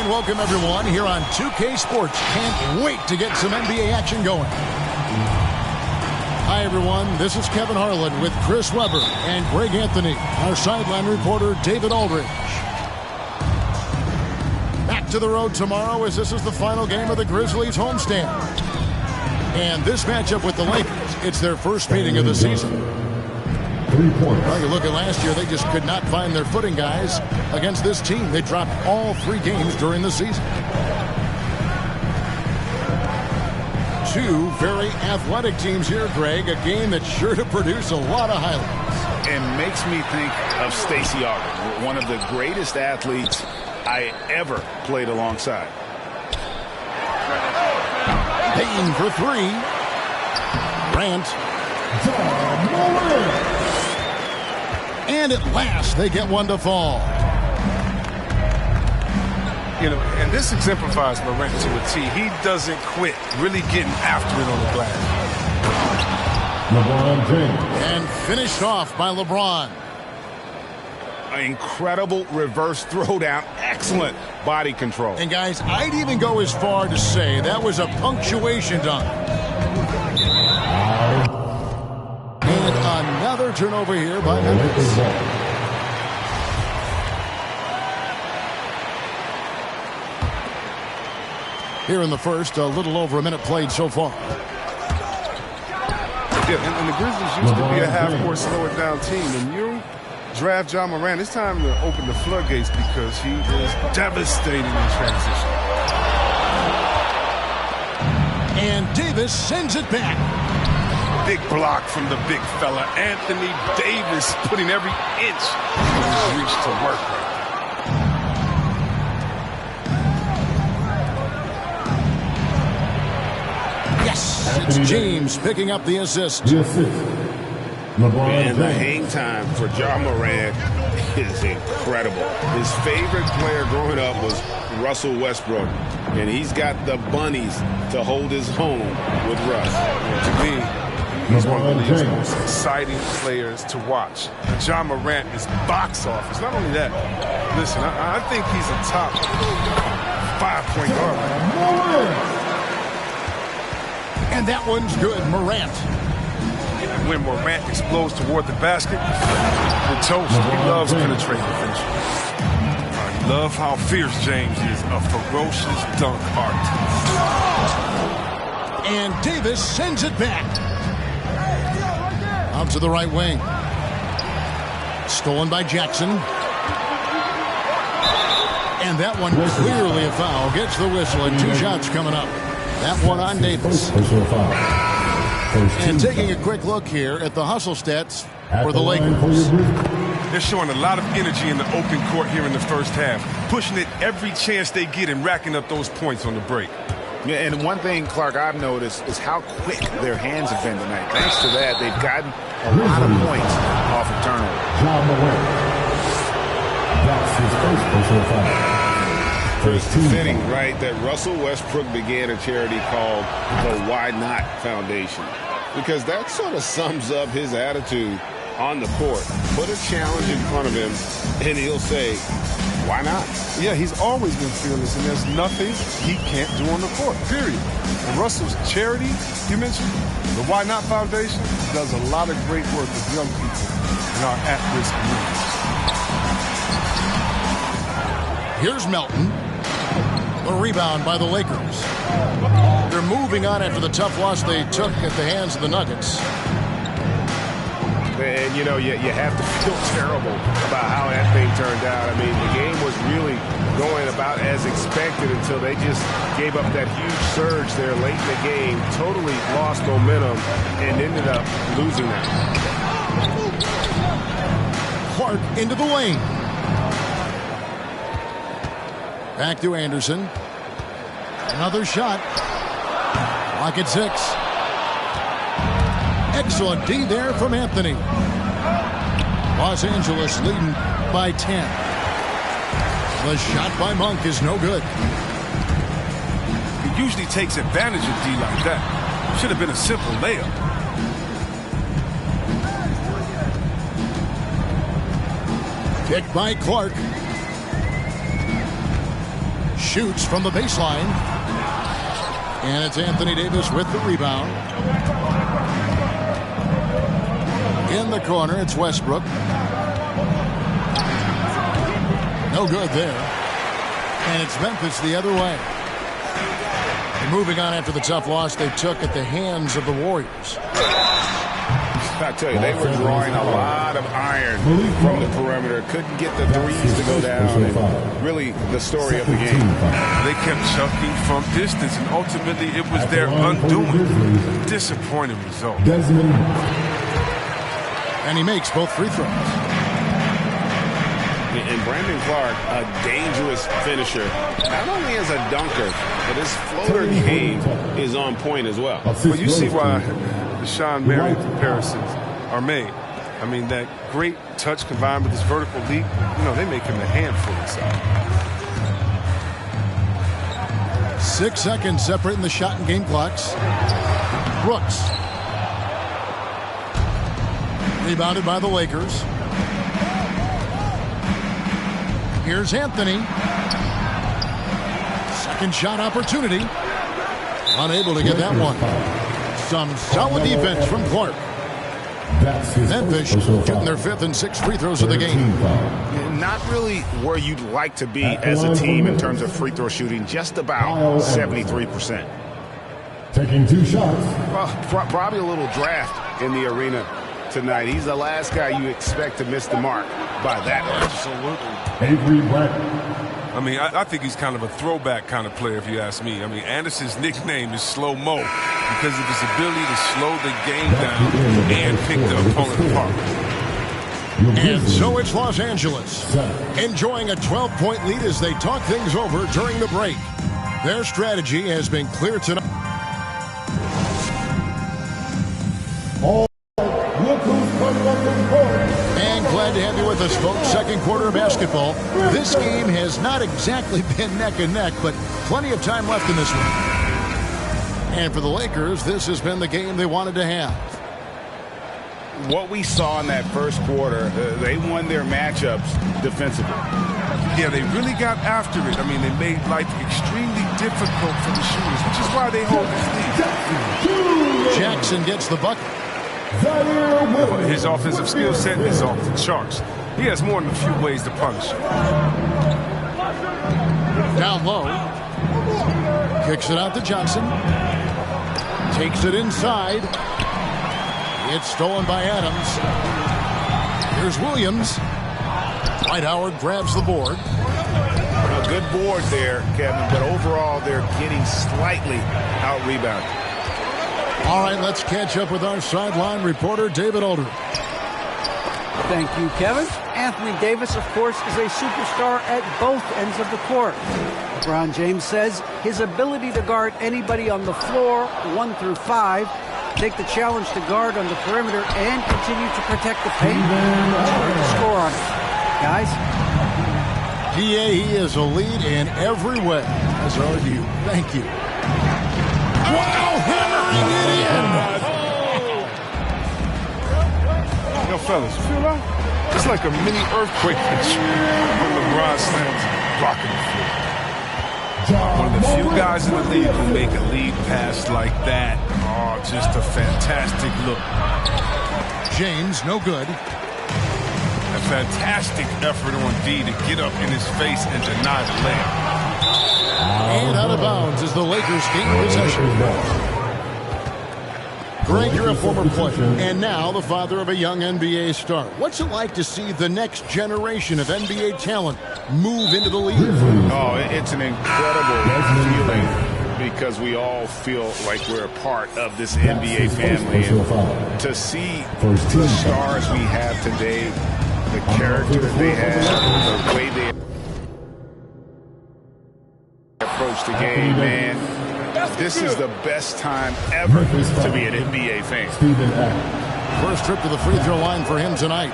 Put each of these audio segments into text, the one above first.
And welcome everyone here on 2K Sports. Can't wait to get some NBA action going. Hi everyone, this is Kevin Harlan with Chris Webber and Greg Anthony, our sideline reporter David Aldridge. Back to the road tomorrow as this is the final game of the Grizzlies homestand. And this matchup with the Lakers, it's their first meeting of the season. 3 points. Well, you look at last year, they just could not find their footing, guys, against this team. They dropped all 3 games during the season. Two very athletic teams here, Greg. A game that's sure to produce a lot of highlights. And makes me think of Stacey Augmon, one of the greatest athletes I ever played alongside. Payne for 3. Grant. And at last, they get one to fall. You know, and this exemplifies Morant to a T. He doesn't quit, really getting after it on the glass. LeBron James. And finished off by LeBron. An incredible reverse throwdown. Excellent body control. And guys, I'd even go as far to say that was a punctuation dunk. And another turnover here by Memphis. Here in the first, a little over a minute played so far. Yeah, and the Grizzlies used to be a half-court slow-it-down team. And you draft Ja Morant, it's time to open the floodgates because he is devastating in transition. And Davis sends it back. Big block from the big fella. Anthony Davis putting every inch of his reach to work. Yes, it's James picking up the assist. The assist. LeBron And the James. hang time for Ja Morant is incredible. His favorite player growing up was Russell Westbrook. And he's got the bunnies to hold his home with Russ. To me, he's one of the league's most exciting players to watch. And Ja Morant is box office. Not only that, listen, I think he's a top 5-point guard. And that one's good, Morant. When Morant explodes toward the basket, we're toast. He loves penetrating the finish. I love how fierce James is, a ferocious dunk artist. And Davis sends it back. Out to the right wing. Stolen by Jackson. And that one clearly a foul. Gets the whistle and 2 shots coming up. That one on Davis. Personal foul. And taking a quick look here at the hustle stats for the Lakers. They're showing a lot of energy in the open court here in the first half, pushing it every chance they get and racking up those points on the break. Yeah, and one thing, Clark, I've noticed is how quick their hands have been tonight. Thanks to that, they've gotten a lot of points off of turnover. Ja Morant. That's his first personal foul. It's fitting, right, that Russell Westbrook began a charity called the Why Not Foundation, because that sort of sums up his attitude on the court. Put a challenge in front of him, and he'll say, why not? Yeah, he's always been fearless, and there's nothing he can't do on the court, period. And Russell's charity, you mentioned, the Why Not Foundation, does a lot of great work with young people in our at-risk communities. Here's Melton. A rebound by the Lakers. They're moving on after the tough loss they took at the hands of the Nuggets. And, you know, you have to feel terrible about how that thing turned out. I mean, the game was really going about as expected until they just gave up that huge surge there late in the game, totally lost momentum, and ended up losing that. Clark into the lane. Back to Anderson. Another shot. Clock at 6. Excellent D there from Anthony. Los Angeles leading by 10. The shot by Monk is no good. He usually takes advantage of D like that. Should have been a simple layup. Kicked by Clark. Shoots from the baseline. And it's Anthony Davis with the rebound. In the corner, it's Westbrook. No good there. And it's Memphis the other way. And moving on after the tough loss they took at the hands of the Warriors. I tell you, they were drawing a lot of iron from the perimeter. Couldn't get the threes to go down. And really the story of the game. They kept chucking from distance, and ultimately it was their undoing. Disappointing result. And he makes both free throws. And Brandon Clark, a dangerous finisher, not only as a dunker, but his floater game is on point as well. Well, you see why the Sean Marion comparisons are made. I mean, that great touch combined with his vertical leap, you know, they make him a handful inside. 6 seconds separating the shot and game clocks. Brooks. Rebounded by the Lakers. Here's Anthony. Second shot opportunity. Unable to get that one. Some solid defense from Clark. Memphis shooting their 5th and 6th free throws of the game. Not really where you'd like to be as a team in terms of free throw shooting. Just about 73%. Taking 2 shots. Well, probably a little draft in the arena tonight. He's the last guy you expect to miss the mark by that much. Absolutely. Avery Bradley. I mean, I think he's kind of a throwback kind of player, if you ask me. I mean, Anderson's nickname is Slow Mo because of his ability to slow the game down and pick the opponent apart. And so it's Los Angeles, enjoying a 12-point lead as they talk things over during the break. Their strategy has been clear tonight. And glad to have you with us, folks. Second quarter of basketball. This game has not exactly been neck and neck, but plenty of time left in this one. And for the Lakers, this has been the game they wanted to have. What we saw in that first quarter, they won their matchups defensively. Yeah, they really got after it. I mean, they made life extremely difficult for the shooters, which is why they hold this lead. Jackson gets the bucket. His offensive skill set is off the charts. He has more than a few ways to punish him. Down low. Kicks it out to Johnson. Takes it inside. It's stolen by Adams. Here's Williams. Dwight Howard grabs the board. A good board there, Kevin, but overall they're getting slightly out-rebounded. All right, let's catch up with our sideline reporter, David Aldridge. Thank you, Kevin. Anthony Davis, of course, is a superstar at both ends of the court. LeBron James says his ability to guard anybody on the floor, 1 through 5, take the challenge to guard on the perimeter, and continue to protect the paint, score on it. Guys? PA, he is a lead in every way. As are you. Thank you. Wow, hammering it in. Yo, fellas, you feel that? It's like a mini earthquake when LeBron slams blocking the floor. One of the few guys in the league who make a lead pass like that. Oh, just a fantastic look. James, no good. A fantastic effort on D to get up in his face and deny the layup. And out of bounds as the Lakers gain possession. Greg, you're a former player, and now the father of a young NBA star. What's it like to see the next generation of NBA talent move into the league? Oh, it's an incredible feeling because we all feel like we're a part of this NBA family. And to see the stars we have today, the character that they have, the way they approach the game, man. This is the best time ever to be an NBA fan. First trip to the free throw line for him tonight.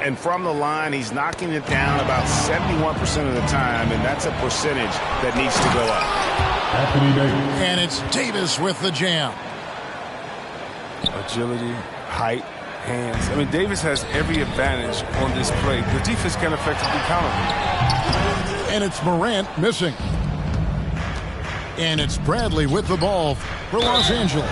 And from the line, he's knocking it down about 71% of the time, and that's a percentage that needs to go up. And it's Davis with the jam. Agility, height, hands. I mean, Davis has every advantage on this play. The defense can effectively counter him. And it's Morant missing. And it's Bradley with the ball for Los Angeles.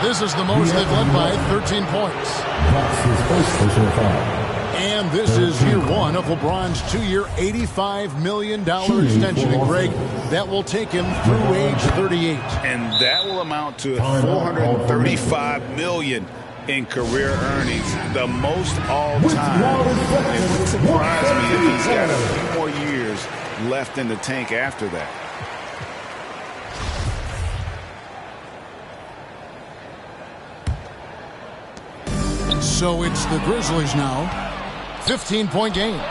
This is the most they've led by 13 points. That's his first personal foul. And this is year one of LeBron's 2-year, $85 million extension. And Greg, that will take him through age 38. And that will amount to $435 million in career earnings, the most all time. It wouldn't surprise me if he's got a few more years left in the tank after that. So it's the Grizzlies now. 15-point game.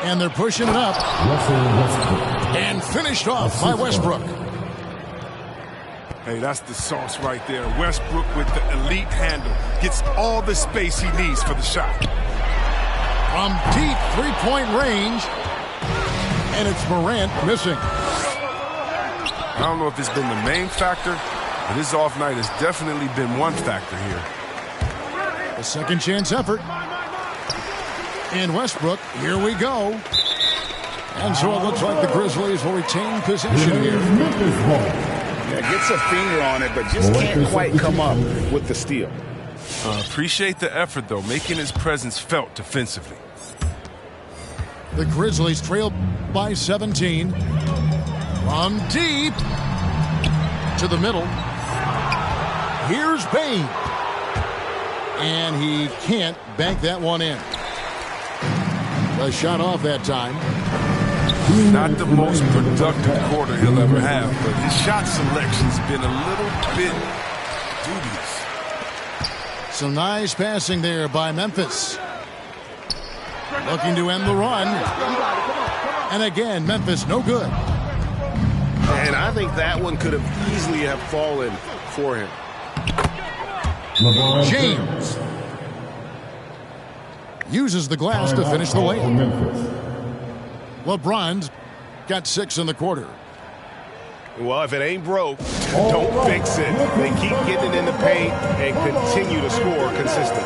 And they're pushing it up. And finished off by Westbrook. Hey, that's the sauce right there. Westbrook with the elite handle. Gets all the space he needs for the shot. From deep three-point range. And it's Morant missing. I don't know if it's been the main factor, but his off night has definitely been one factor here. A second chance effort. And Westbrook, here we go. And so it looks like the Grizzlies will retain possession here. Yeah, gets a finger on it, but just can't quite come up with the steal. Appreciate the effort, though, making his presence felt defensively. The Grizzlies trail by 17. From deep to the middle. Here's Bane. And he can't bank that one in. A shot off that time. Not the most productive quarter he'll ever have, but his shot selection's been a little bit dubious. Some nice passing there by Memphis. Looking to end the run. And again, Memphis no good. And I think that one could have easily have fallen for him. James uses the glass to finish the layup. LeBron's got 6 in the quarter. Well, if it ain't broke, don't fix it. They keep getting it in the paint and continue to score consistently.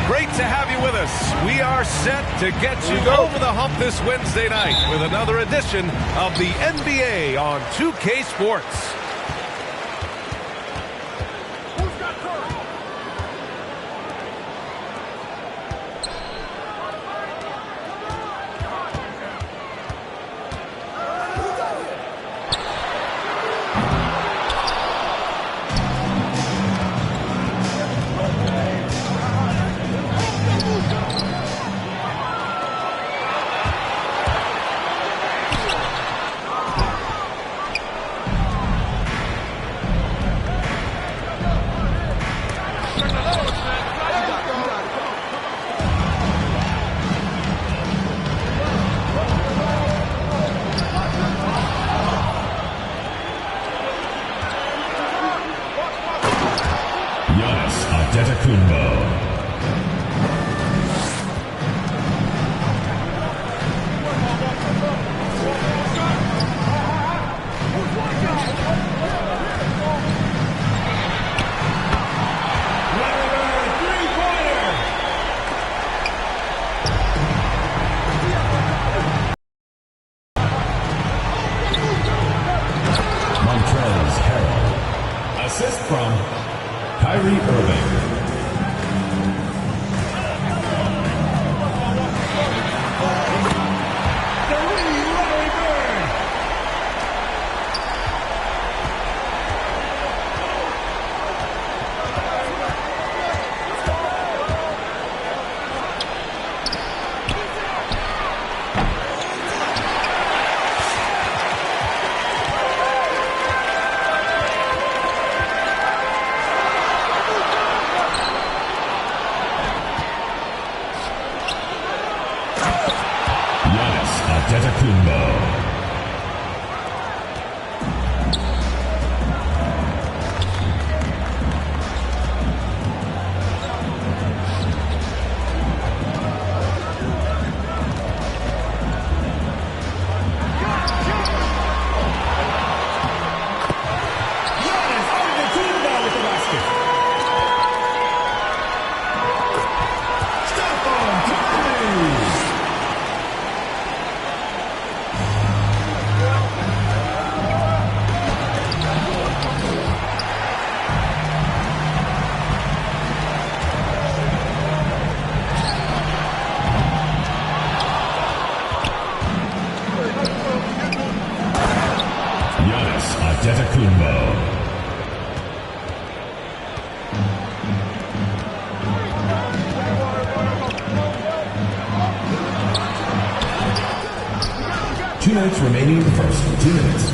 Great to have you with us. We are set to get you over the hump this Wednesday night with another edition of the NBA on 2K Sports. Antetokounmpo. Assist from Kyrie Irving. Antetokounmpo. 2 minutes remaining in the first. 2 minutes.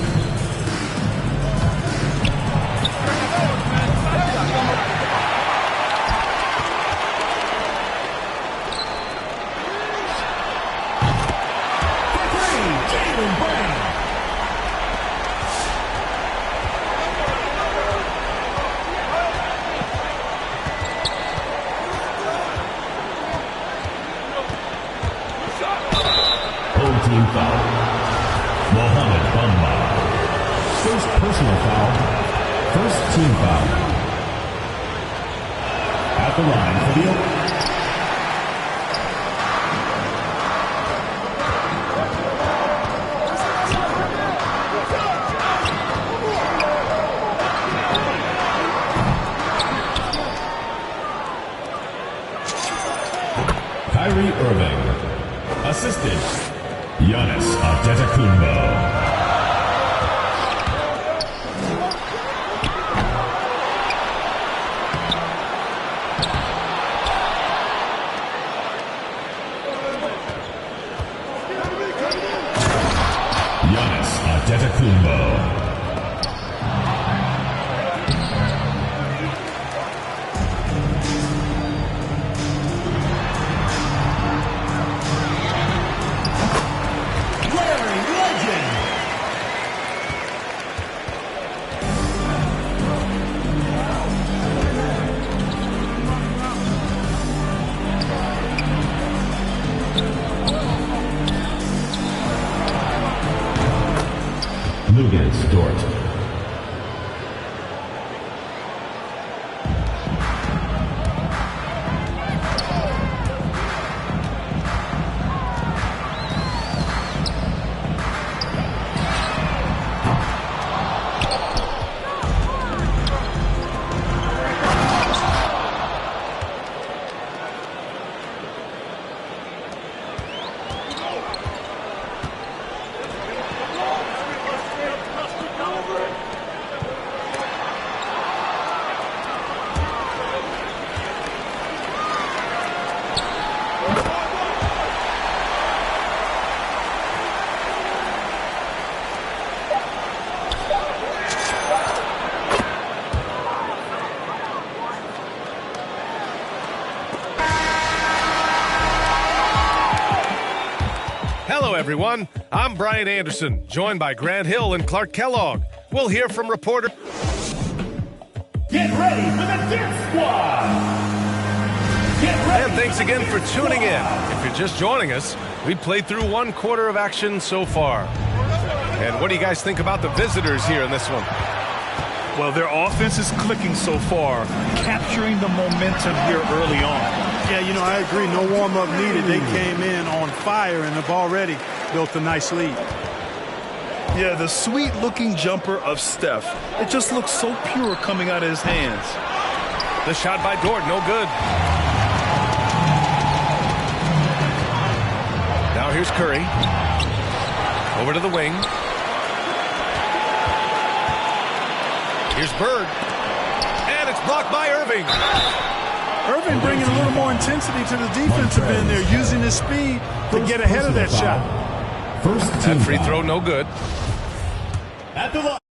Team foul. Mohamed Bamba. First personal foul. First team foul. At the line for the open. Kyrie Irving. Assisted. Giannis Antetokounmpo. Giannis Antetokounmpo. Luguentz Dort. Hello, everyone. I'm Brian Anderson, joined by Grant Hill and Clark Kellogg. We'll hear from reporter. Get ready for the Dirt Squad! And thanks again for tuning in. If you're just joining us, we played through 1 quarter of action so far. And what do you guys think about the visitors here in this one? Well, their offense is clicking so far, capturing the momentum here early on. Yeah, you know, I agree. No warm-up needed. They came in on fire and have already built a nice lead. Yeah, the sweet-looking jumper of Steph. It just looks so pure coming out of his hands. The shot by Dort, no good. Now here's Curry. Over to the wing. Here's Bird. And it's blocked by Irving. Irving bringing a little more intensity to the defensive end there, using his speed to get ahead of that shot. First That free throw, no good. At the line.